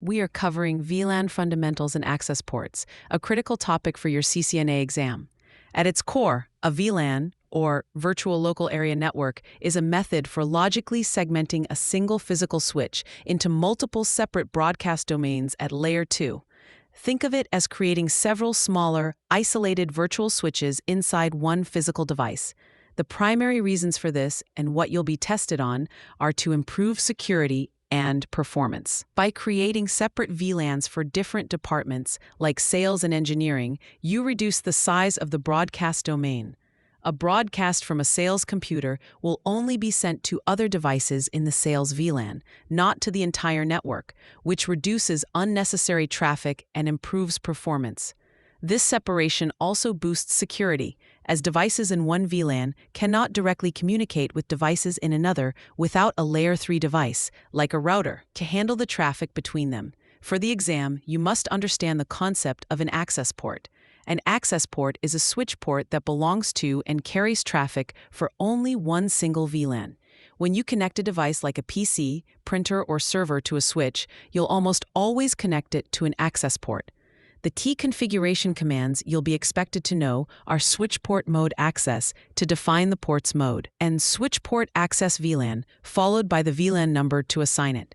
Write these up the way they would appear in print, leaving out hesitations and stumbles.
we are covering VLAN fundamentals and access ports, a critical topic for your CCNA exam. At its core, a VLAN, or Virtual Local Area Network, is a method for logically segmenting a single physical switch into multiple separate broadcast domains at Layer 2. Think of it as creating several smaller, isolated virtual switches inside one physical device. The primary reasons for this, and what you'll be tested on, are to improve security and performance. By creating separate VLANs for different departments, like sales and engineering, you reduce the size of the broadcast domain. A broadcast from a sales computer will only be sent to other devices in the sales VLAN, not to the entire network, which reduces unnecessary traffic and improves performance. This separation also boosts security, as devices in one VLAN cannot directly communicate with devices in another without a Layer 3 device, like a router, to handle the traffic between them. For the exam, you must understand the concept of an access port. An access port is a switch port that belongs to and carries traffic for only one single VLAN. When you connect a device like a PC, printer, or server to a switch, you'll almost always connect it to an access port. The key configuration commands you'll be expected to know are switch port mode access to define the port's mode, and switch port access VLAN, followed by the VLAN number to assign it.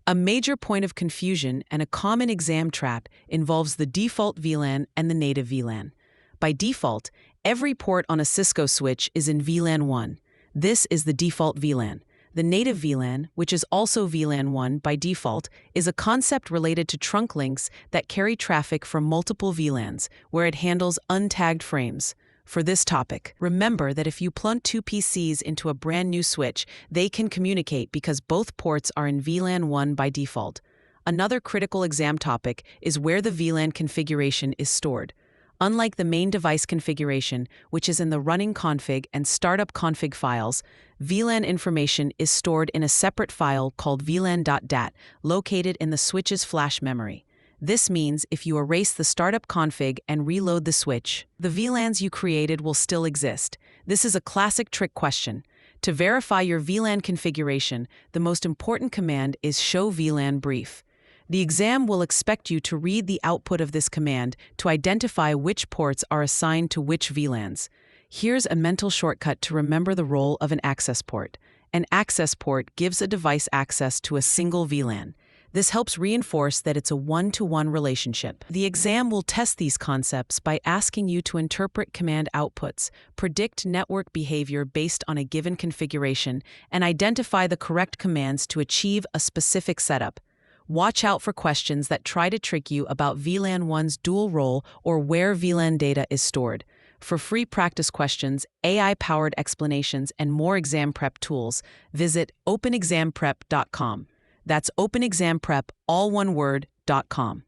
A major point of confusion and a common exam trap involves the default VLAN and the native VLAN. By default, every port on a Cisco switch is in VLAN 1. This is the default VLAN. The native VLAN, which is also VLAN 1 by default, is a concept related to trunk links that carry traffic from multiple VLANs, where it handles untagged frames. For this topic, remember that if you plug two PCs into a brand new switch, they can communicate because both ports are in VLAN 1 by default. Another critical exam topic is where the VLAN configuration is stored. Unlike the main device configuration, which is in the running config and startup config files, VLAN information is stored in a separate file called vlan.dat, located in the switch's flash memory. This means if you erase the startup config and reload the switch, the VLANs you created will still exist. This is a classic trick question. To verify your VLAN configuration, the most important command is show VLAN brief. The exam will expect you to read the output of this command to identify which ports are assigned to which VLANs. Here's a mental shortcut to remember the role of an access port. An access port gives a device access to a single VLAN. This helps reinforce that it's a one-to-one relationship. The exam will test these concepts by asking you to interpret command outputs, predict network behavior based on a given configuration, and identify the correct commands to achieve a specific setup. Watch out for questions that try to trick you about VLAN 1's dual role or where VLAN data is stored. For free practice questions, AI-powered explanations, and more exam prep tools, visit openexamprep.com. That's openexamprep, all one word, .com.